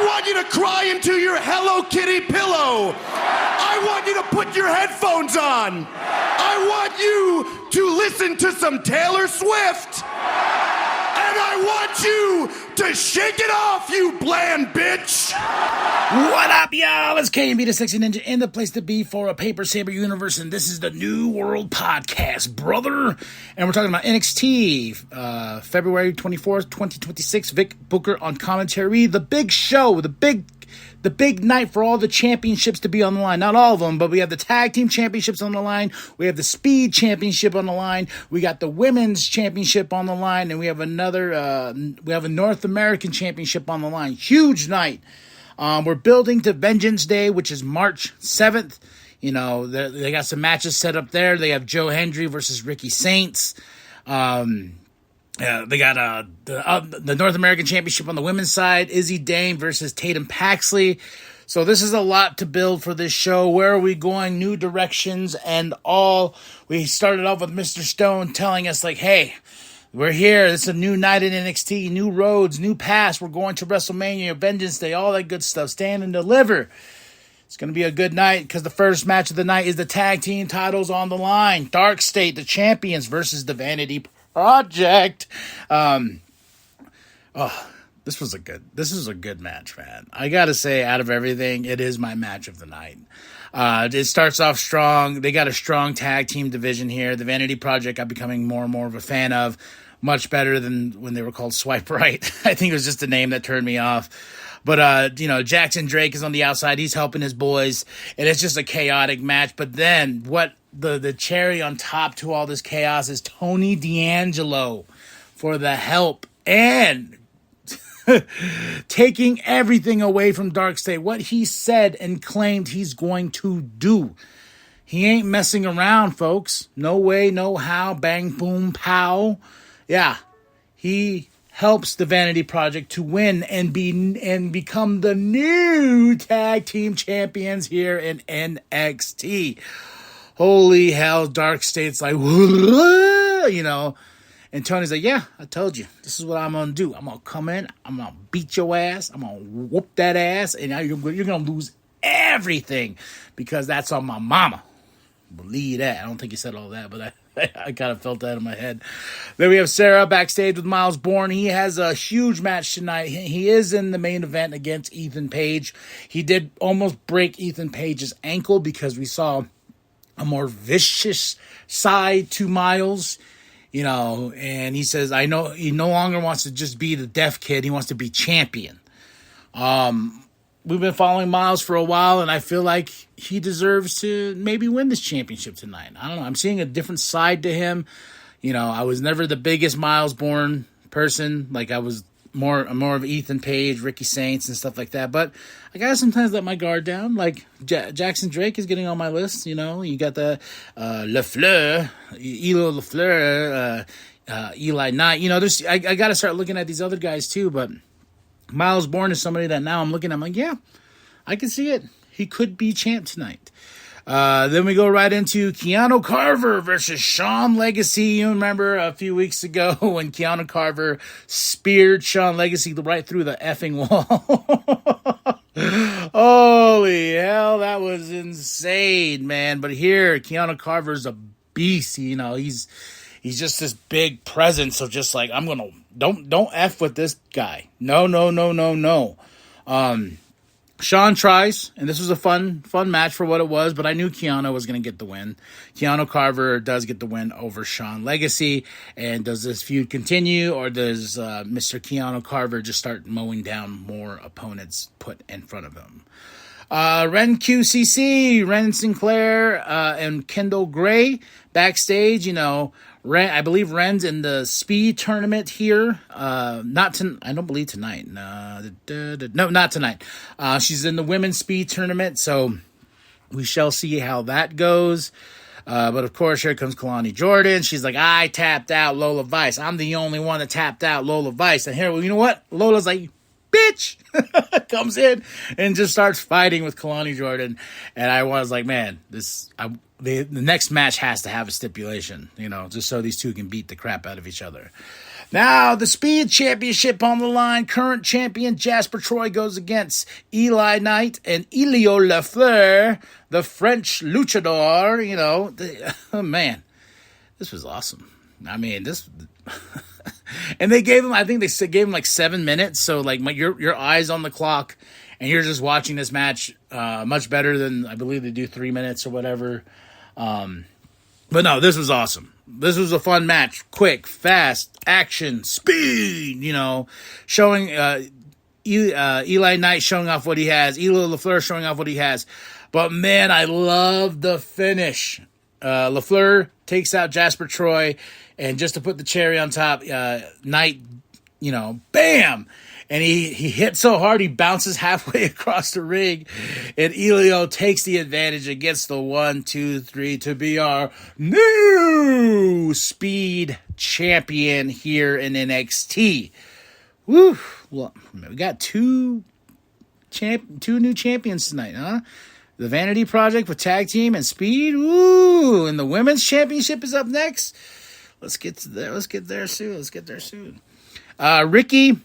I want you to cry into your Hello Kitty pillow. I want you to put your headphones on. I want you to listen to some Taylor Swift. And I want you to shake it off, you bland bitch. What up, y'all? It's KMB the Sexy Ninja in the place to be for a Paper Saber universe, and this is the New World Podcast, brother. And we're talking about NXT, February 24th, 2026. Vic Booker on commentary. The big show, the big night for all the championships to be on the line. Not all of them, but we have the tag team championships on the line. We have the speed championship on the line. We got the women's championship on the line, and we have a North American championship on the line. Huge night. We're building to Vengeance Day, which is March 7th. You know, they got some matches set up there. They have Joe Hendry versus Ricky Saints. They got the North American Championship on the women's side. Izzy Dane versus Tatum Paxley. So this is a lot to build for this show. Where are we going? New directions and all. We started off with Mr. Stone telling us, like, hey, we're here. It's a new night in NXT. New roads, new paths. We're going to WrestleMania, Vengeance Day, all that good stuff. Stand and deliver. It's going to be a good night because the first match of the night is the tag team titles on the line. Dark State, the champions, versus the Vanity Project. This is a good match, man. I gotta say, out of everything, it is my match of the night. It starts off strong. They got a strong tag team division here. The Vanity Project I'm becoming more and more of a fan of. Much better than when they were called Swipe Right. I think it was just a name that turned me off. But, Jackson Drake is on the outside. He's helping his boys. And it's just a chaotic match. But then what the cherry on top to all this chaos is Tony D'Angelo for the help and taking everything away from Dark State. What he said and claimed he's going to do. He ain't messing around, folks. No way, no how. Bang, boom, pow. Yeah, he helps the Vanity Project to win and become the new tag team champions here in NXT. Holy hell, Dark State's like, and Tony's like, yeah, I told you. This is what I'm going to do. I'm going to come in. I'm going to beat your ass. I'm going to whoop that ass. And you're going to lose everything because that's on my mama. Believe that. I don't think he said all that, but I kind of felt that in my head. Then we have Sarah backstage with Miles Bourne. He has a huge match tonight. He is in the main event against Ethan Page. He did almost break Ethan Page's ankle because we saw a more vicious side to Miles. And he says, I know he no longer wants to just be the deaf kid. He wants to be champion. We've been following Miles for a while, and I feel like he deserves to maybe win this championship tonight. I don't know. I'm seeing a different side to him. I was never the biggest Miles Bourne person. Like, I was more of Ethan Page, Ricky Saints, and stuff like that. But I gotta sometimes let my guard down. Like, Jackson Drake is getting on my list. You got the Elo LaFleur, Eli Knight. I gotta start looking at these other guys too. But Miles Bourne is somebody that now I'm looking at. I'm like, yeah, I can see it. He could be champ tonight. Then we go right into Keanu Carver versus Sean Legacy. You remember a few weeks ago when Keanu Carver speared Sean Legacy right through the effing wall. Holy hell, that was insane, man. But here, Keanu Carver's a beast. He's just this big presence of just like, don't F with this guy. No. Sean tries, and this was a fun match for what it was, but I knew Keanu was going to get the win. Keanu Carver does get the win over Sean Legacy, and does this feud continue, or does Mr. Keanu Carver just start mowing down more opponents put in front of him? Ren QCC, Ren Sinclair, and Kendall Gray backstage, I believe Ren's in the speed tournament here. I don't believe tonight. No, not tonight. She's in the women's speed tournament, so we shall see how that goes. But of course, here comes Kalani Jordan. She's like, I tapped out Lola Vice. I'm the only one that tapped out Lola Vice. And here, you know what? Lola's like, bitch, comes in and just starts fighting with Kalani Jordan. And I was like, man, the next match has to have a stipulation, just so these two can beat the crap out of each other. Now, the Speed Championship on the line. Current champion Jasper Troy goes against Eli Knight and Elio Lafleur, the French luchador. You know, oh, man, this was awesome. I mean, this... and they gave him, I think they gave him like 7 minutes. So, like, your eyes on the clock, and you're just watching this match much better than, I believe they do 3 minutes or whatever. But no, this was awesome. This was a fun match. Quick, fast, action, speed, you know, showing Eli Knight showing off what he has, Elio Lafleur showing off what he has. But man, I love the finish. Lafleur takes out Jasper Troy, and just to put the cherry on top, Knight, you know, bam! And he hit so hard, he bounces halfway across the ring. And Elio takes the advantage and gets the 1, 2, 3 to be our new Speed champion here in NXT. Woo! Well, we got two new champions tonight, huh? The Vanity Project with Tag Team and Speed. Woo! And the Women's Championship is up next. Let's get there soon. Ricky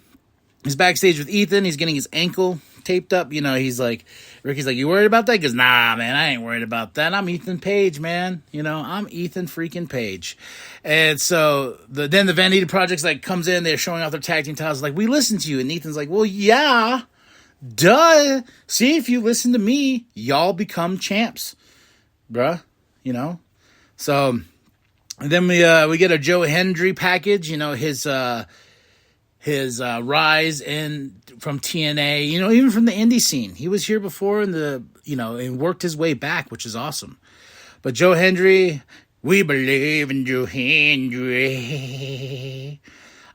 is backstage with Ethan. He's getting his ankle taped up. You know, Ricky's like, you worried about that? He goes, nah, man, I ain't worried about that. I'm Ethan Page, man. You know, I'm Ethan freaking Page. And so then the Vanity Project's like comes in. They're showing off their tag team titles. Like, we listened to you. And Ethan's like, well, yeah, duh. See, if you listen to me, y'all become champs, bruh. You know? So and then we get a Joe Hendry package. You know, his rise from TNA, you know, even from the indie scene. He was here before and worked his way back, which is awesome. But Joe Hendry, we believe in Joe Hendry.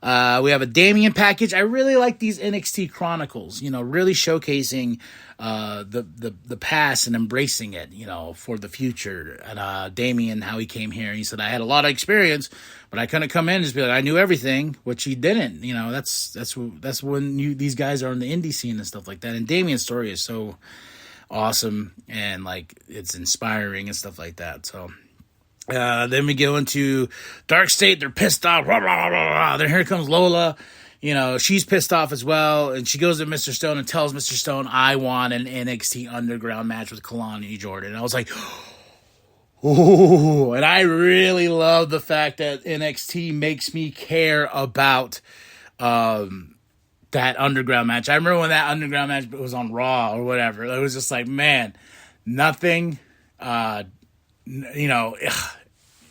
We have a Damien package. I really like these NXT Chronicles, you know, really showcasing the past and embracing it, you know, for the future. And Damien, how he came here, he said, I had a lot of experience, but I couldn't come in and just be like, I knew everything, which he didn't. You know, that's when these guys are in the indie scene and stuff like that. And Damien's story is so awesome and like it's inspiring and stuff like that. So then we go into Dark State. They're pissed off. Rah, rah, rah, rah. Then here comes Lola. You know, she's pissed off as well. And she goes to Mr. Stone and tells Mr. Stone, I want an NXT Underground match with Kalani Jordan. And I was like, ooh. And I really love the fact that NXT makes me care about that Underground match. I remember when that Underground match was on Raw or whatever. It was just like, man, nothing, you know,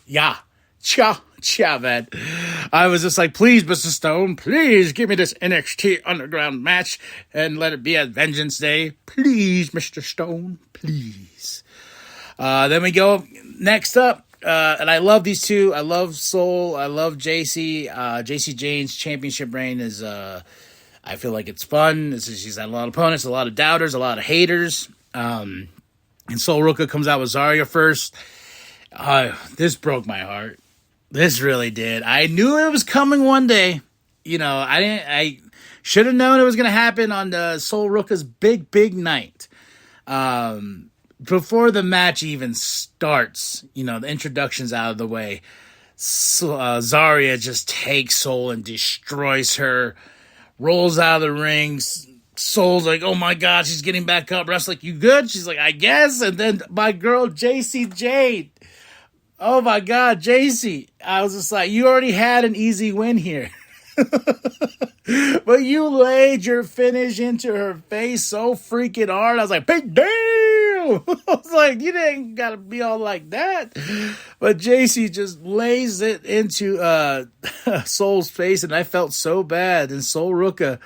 yeah, cha, man. I was just like, please, Mr. Stone, please give me this NXT Underground match and let it be at Vengeance Day. Please, Mr. Stone, please. Then we go next up, and I love these two. I love Soul. I love JC. JC Jane's championship reign is, I feel like it's fun. She's had a lot of opponents, a lot of doubters, a lot of haters. And Sol Ruka comes out with Zarya first. This broke my heart. This really did. I knew it was coming one day. You know, I should have known it was going to happen on Sol Ruka's big night. Before the match even starts, you know, the introduction's out of the way. Zarya just takes Sol and destroys her. Rolls out of the ring. Soul's like, oh my God, she's getting back up. Russ like, you good? She's like, I guess. And then my girl, JC Jade. Oh my God, JC. I was just like, you already had an easy win here. But you laid your finish into her face so freaking hard. I was like, big deal. I was like, you didn't got to be all like that. But JC just lays it into Soul's face, and I felt so bad. And Sol Ruka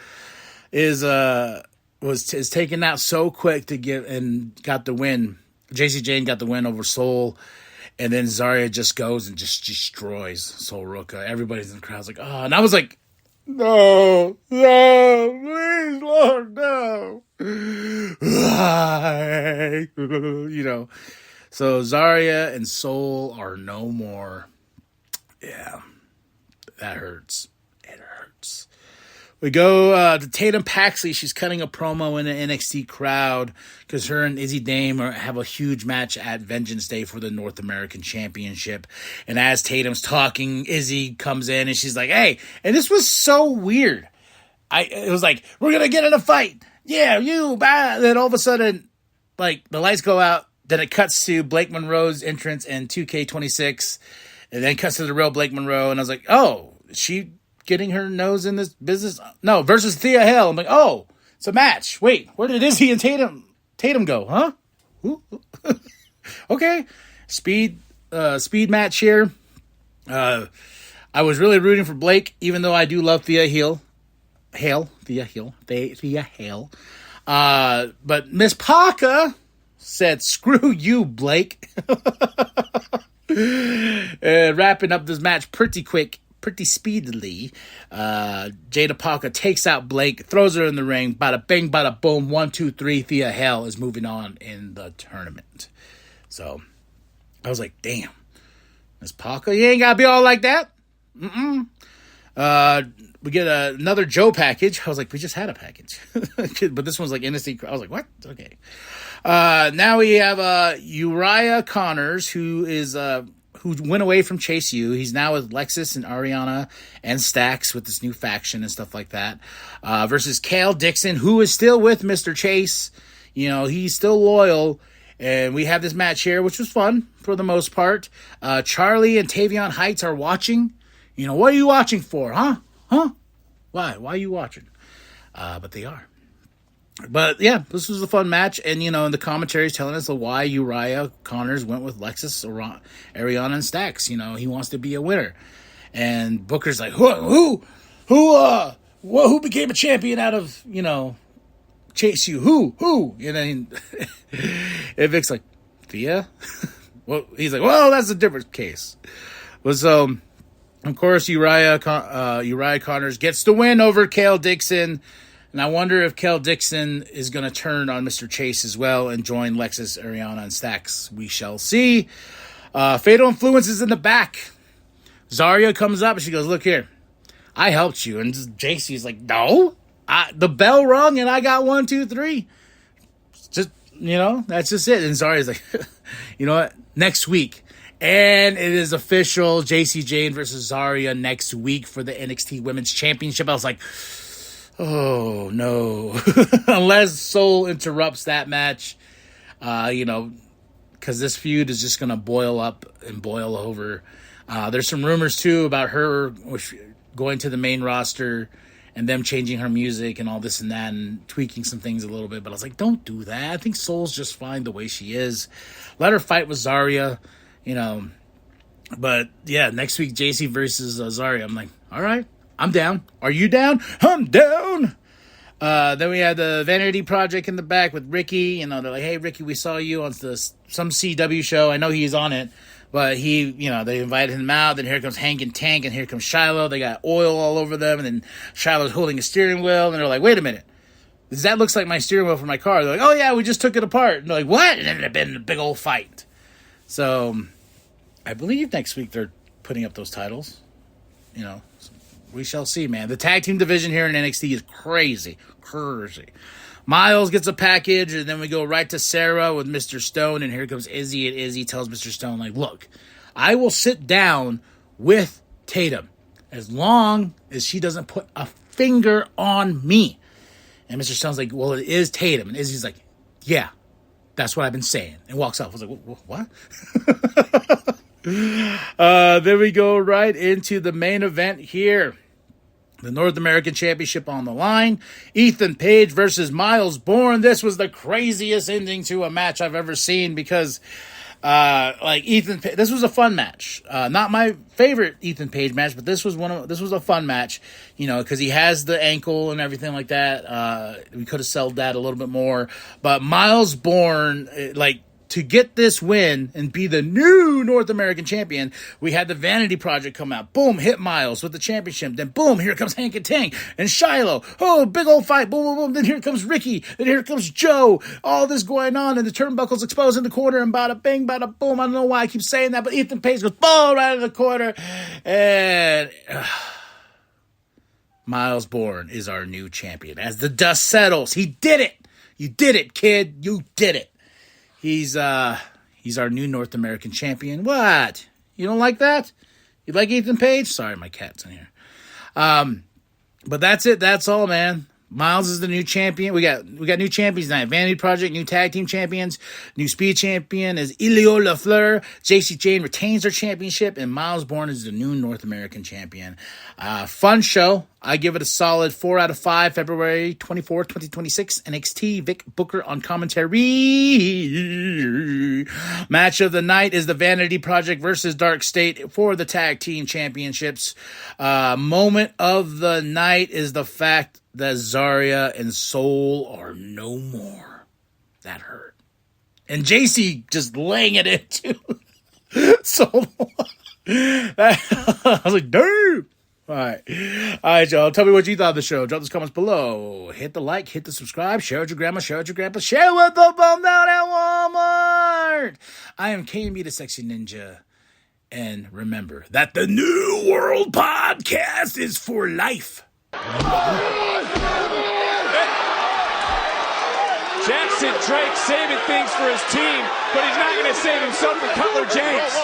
is taken out so quick to get and got the win. JC Jane got the win over Soul. And then Zarya just goes and just destroys Sol Ruka. Everybody's in the crowd's like, oh. And I was like, no, please, Lord, no. You know. So Zarya and Sol are no more. Yeah, that hurts. It hurts. We go to Tatum Paxley. She's cutting a promo in the NXT crowd because her and Izzy Dame have a huge match at Vengeance Day for the North American Championship. And as Tatum's talking, Izzy comes in and she's like, hey, and this was so weird. It was like, we're going to get in a fight. Yeah, you, bad. Then all of a sudden, like, the lights go out. Then it cuts to Blake Monroe's entrance in 2K26. And then cuts to the real Blake Monroe. And I was like, oh, is she getting her nose in this business? No, versus Thea Hale. I'm like, oh, it's a match. Wait, where did Izzy and Tatum go? Huh? Ooh. Okay. Speed match here. I was really rooting for Blake, even though I do love Thea Hale. But Miss Parker said, screw you, Blake. Wrapping up this match pretty speedily. Jada Parker takes out Blake, throws her in the ring. Bada bing, bada boom. 1, 2, 3. Thea Hale is moving on in the tournament. So I was like, damn, Miss Parker, you ain't gotta be all like that. We get another Joe package. I was like, we just had a package. But this one's like NXT. I was like, what? Okay. Now we have Uriah Connors, who went away from Chase U. He's now with Lexus and Ariana and Stax with this new faction and stuff like that. Versus Kale Dixon, who is still with Mr. Chase. You know, he's still loyal. And we have this match here, which was fun for the most part. Charlie and Tavion Heights are watching. You know, what are you watching for, huh? Why? Why are you watching? But they are. But yeah, this was a fun match. And, you know, the commentary is telling us why Uriah Connors went with Lexus, Ariana, and Stax. You know, he wants to be a winner. And Booker's like, who became a champion out of, you know, Chase U? Who? And then and Vic's like, Thea? Well, he's like, well, that's a different case. Well, so, of course, Uriah Connors gets the win over Kale Dixon. And I wonder if Kale Dixon is going to turn on Mr. Chase as well and join Lexus, Ariana, and Stax. We shall see. Fatal Influence is in the back. Zarya comes up and she goes, look here, I helped you. And JC's like, no, the bell rung and I got 1, 2, 3. Just, you know, that's just it. And Zarya's like, you know what, next week. And it is official, JC Jane versus Zarya next week for the NXT Women's Championship. I was like, oh, no. Unless Soul interrupts that match, you know, because this feud is just going to boil up and boil over. There's some rumors, too, about her going to the main roster and them changing her music and all this and that and tweaking some things a little bit. But I was like, don't do that. I think Soul's just fine the way she is. Let her fight with Zarya, you know. But, yeah, next week, JC versus Zarya. I'm like, all right. I'm down. Are you down? I'm down. Then we had the Vanity Project in the back with Ricky. You know, they're like, hey, Ricky, we saw you on some CW show. I know he's on it. But they invited him out. Then here comes Hank and Tank. And here comes Shiloh. They got oil all over them. And then Shiloh's holding a steering wheel. And they're like, wait a minute. That looks like my steering wheel for my car. They're like, oh, yeah, we just took it apart. And they're like, what? And then it been a big old fight. So I believe next week they're putting up those titles. You know, we shall see, man. The tag team division here in NXT is crazy. Miles gets a package, and then we go right to Sarah with Mr. Stone, and here comes Izzy, and Izzy tells Mr. Stone, like, look, I will sit down with Tatum as long as she doesn't put a finger on me. And Mr. Stone's like, well, it is Tatum. And Izzy's like, yeah, that's what I've been saying. And walks off. I was like, what? Then we go right into the main event here. The North American Championship on the line. Ethan Page versus Miles Bourne. This was the craziest ending to a match I've ever seen because, this was a fun match. Not my favorite Ethan Page match, but this was a fun match, you know, because he has the ankle and everything like that. We could have sold that a little bit more, but Miles Bourne, to get this win and be the new North American champion, we had the Vanity Project come out. Boom, hit Miles with the championship. Then boom, here comes Hank and Tank and Shiloh. Oh, big old fight. Boom, boom, boom. Then here comes Ricky. Then here comes Joe. All this going on, and the turnbuckle's exposed in the corner, and bada bing, bada boom. I don't know why I keep saying that, but Ethan Page goes, boom, right in the corner. And Miles Bourne is our new champion. As the dust settles, he did it. You did it, kid. You did it. He's our new North American champion. What? You don't like that? You like Ethan Page? Sorry, my cat's in here. But that's it. That's all, man. Miles is the new champion. We got new champions tonight. Vanity Project, new tag team champions. New speed champion is Ilio LaFleur. JC Jane retains her championship, and Miles Bourne is the new North American champion. Fun show. I give it a solid 4 out of 5. February 24th, 2026. NXT, Vic Booker on commentary. Match of the night is the Vanity Project versus Dark State for the tag team championships. Moment of the night is the fact that Zarya and Soul are no more. That hurt. And JC just laying it in too. So I was like, damn. All right, y'all. Tell me what you thought of the show. Drop those comments below. Hit the like, hit the subscribe, share with your grandma, share with your grandpa, share with the bum down at Walmart. I am KMB the Sexy Ninja. And remember that the New World Podcast is for life. Jackson Drake saving things for his team, but he's not going to save himself for Cutler James.